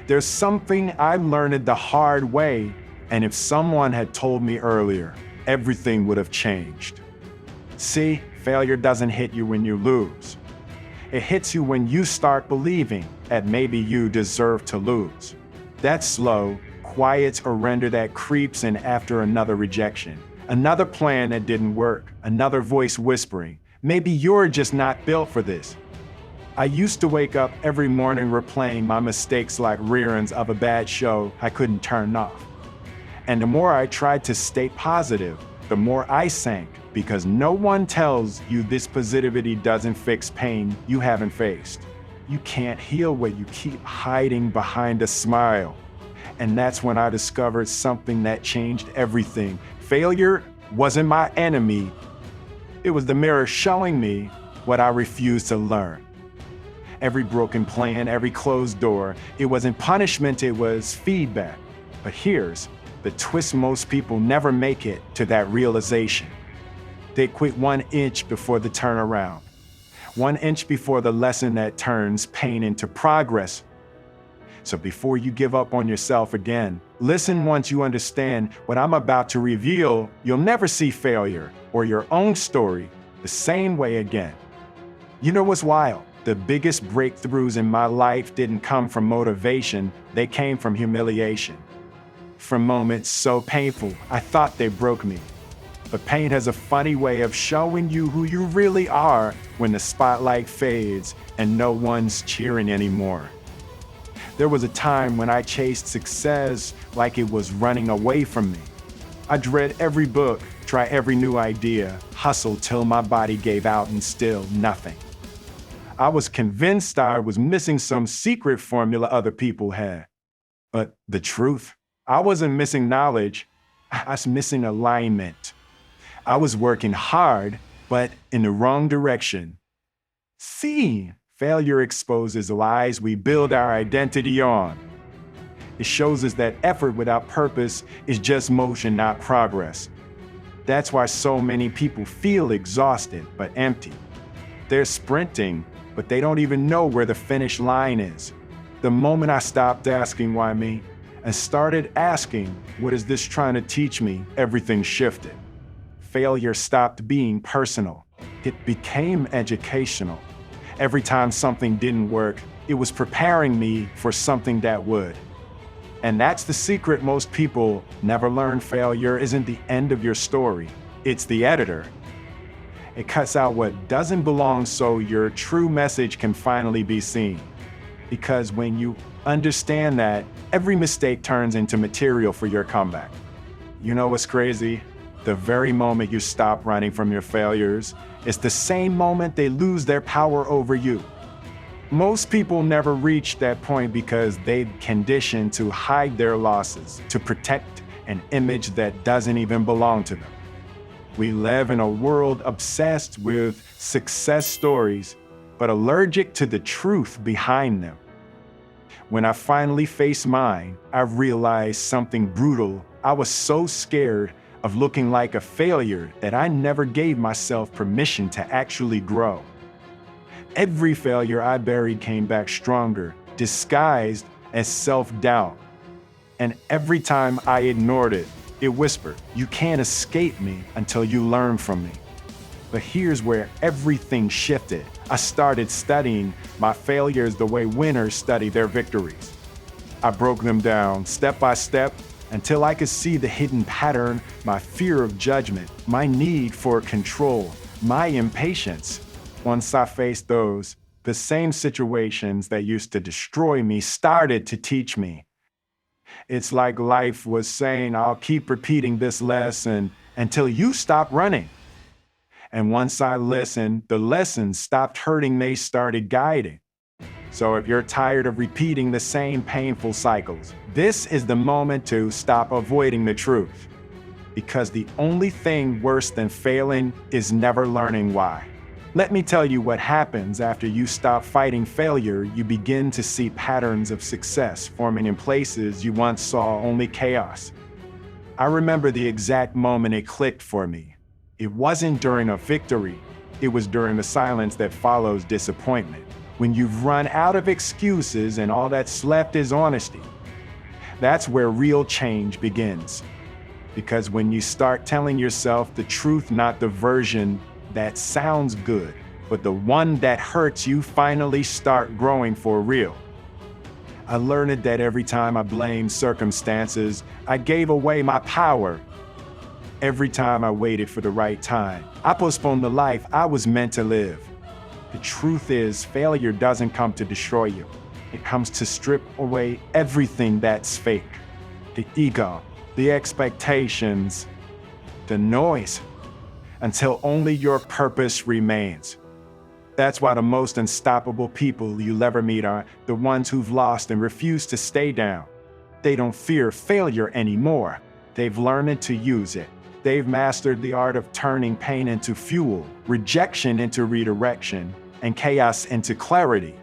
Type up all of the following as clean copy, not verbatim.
There's something I learned the hard way, and if someone had told me earlier, everything would have changed. See, failure doesn't hit you when you lose. It hits you when you start believing that maybe you deserve to lose. That slow, quiet surrender that creeps in after another rejection, another plan that didn't work, another voice whispering, maybe you're just not built for this. I used to wake up every morning replaying my mistakes like reruns of a bad show I couldn't turn off. And the more I tried to stay positive, the more I sank, because no one tells you this positivity doesn't fix pain you haven't faced. You can't heal what you keep hiding behind a smile. And that's when I discovered something that changed everything. Failure wasn't my enemy. It was the mirror showing me what I refused to learn. Every broken plan, every closed door, it wasn't punishment, it was feedback. But here's the twist: most people never make it to that realization. They quit 1 inch before the turnaround. 1 inch before the lesson that turns pain into progress. So before you give up on yourself again, listen. Once you understand what I'm about to reveal, you'll never see failure or your own story the same way again. You know what's wild? The biggest breakthroughs in my life didn't come from motivation, they came from humiliation. From moments so painful, I thought they broke me. But pain has a funny way of showing you who you really are when the spotlight fades and no one's cheering anymore. There was a time when I chased success like it was running away from me. I'd read every book, try every new idea, hustle till my body gave out and still nothing. I was convinced I was missing some secret formula other people had. But the truth, I wasn't missing knowledge, I was missing alignment. I was working hard, but in the wrong direction. See, failure exposes lies we build our identity on. It shows us that effort without purpose is just motion, not progress. That's why so many people feel exhausted but empty. They're sprinting, but they don't even know where the finish line is. The moment I stopped asking why me and started asking, what is this trying to teach me, everything shifted. Failure stopped being personal. It became educational. Every time something didn't work, it was preparing me for something that would. And that's the secret most people never learn. Failure isn't the end of your story, it's the editor. It cuts out what doesn't belong so your true message can finally be seen. Because when you understand that, every mistake turns into material for your comeback. You know what's crazy? The very moment you stop running from your failures, it's the same moment they lose their power over you. Most people never reach that point because they've conditioned to hide their losses, to protect an image that doesn't even belong to them. We live in a world obsessed with success stories, but allergic to the truth behind them. When I finally faced mine, I realized something brutal. I was so scared of looking like a failure that I never gave myself permission to actually grow. Every failure I buried came back stronger, disguised as self-doubt. And every time I ignored it, it whispered, "You can't escape me until you learn from me." But here's where everything shifted. I started studying my failures the way winners study their victories. I broke them down step by step until I could see the hidden pattern, my fear of judgment, my need for control, my impatience. Once I faced those, the same situations that used to destroy me started to teach me. It's like life was saying, I'll keep repeating this lesson until you stop running. And once I listened, the lessons stopped hurting, they started guiding. So if you're tired of repeating the same painful cycles, this is the moment to stop avoiding the truth. Because the only thing worse than failing is never learning why. Let me tell you what happens after you stop fighting failure. You begin to see patterns of success forming in places you once saw only chaos. I remember the exact moment it clicked for me. It wasn't during a victory, it was during the silence that follows disappointment. When you've run out of excuses and all that's left is honesty, that's where real change begins. Because when you start telling yourself the truth, not the version that sounds good, but the one that hurts, you finally start growing for real. I learned that every time I blamed circumstances, I gave away my power. Every time I waited for the right time, I postponed the life I was meant to live. The truth is, failure doesn't come to destroy you. It comes to strip away everything that's fake. The ego, the expectations, the noise, until only your purpose remains. That's why the most unstoppable people you'll ever meet are the ones who've lost and refuse to stay down. They don't fear failure anymore. They've learned to use it. They've mastered the art of turning pain into fuel, rejection into redirection, and chaos into clarity.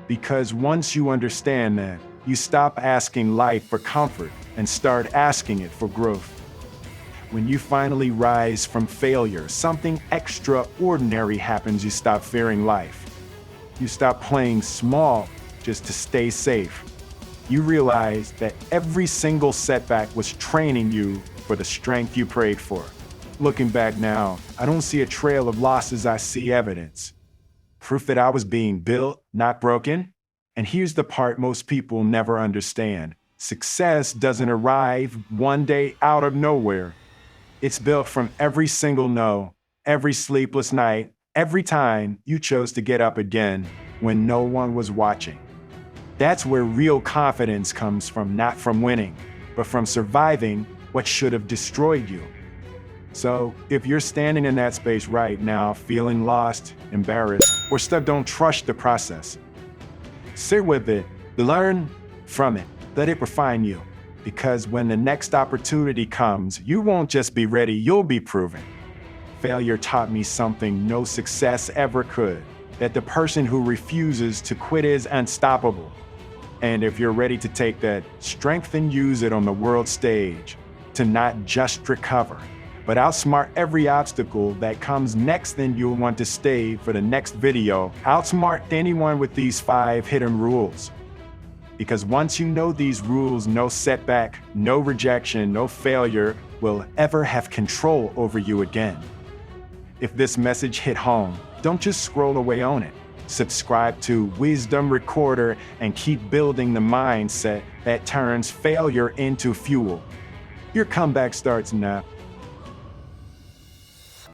Because once you understand that, you stop asking life for comfort and start asking it for growth. When you finally rise from failure, something extraordinary happens. You stop fearing life. You stop playing small just to stay safe. You realize that every single setback was training you for the strength you prayed for. Looking back now, I don't see a trail of losses, I see evidence. Proof that I was being built, not broken. And here's the part most people never understand. Success doesn't arrive one day out of nowhere. It's built from every single no, every sleepless night, every time you chose to get up again when no one was watching. That's where real confidence comes from, not from winning, but from surviving what should have destroyed you. So if you're standing in that space right now, feeling lost, embarrassed, or stuck, don't trust the process. Sit with it, learn from it, let it refine you. Because when the next opportunity comes, you won't just be ready, you'll be proven. Failure taught me something no success ever could, that the person who refuses to quit is unstoppable. And if you're ready to take that strength and use it on the world stage, to not just recover, but outsmart every obstacle that comes next, then you'll want to stay for the next video. Outsmart anyone with these 5 hidden rules. Because once you know these rules, no setback, no rejection, no failure will ever have control over you again. If this message hit home, don't just scroll away on it. Subscribe to Wisdom Recorder and keep building the mindset that turns failure into fuel. Your comeback starts now.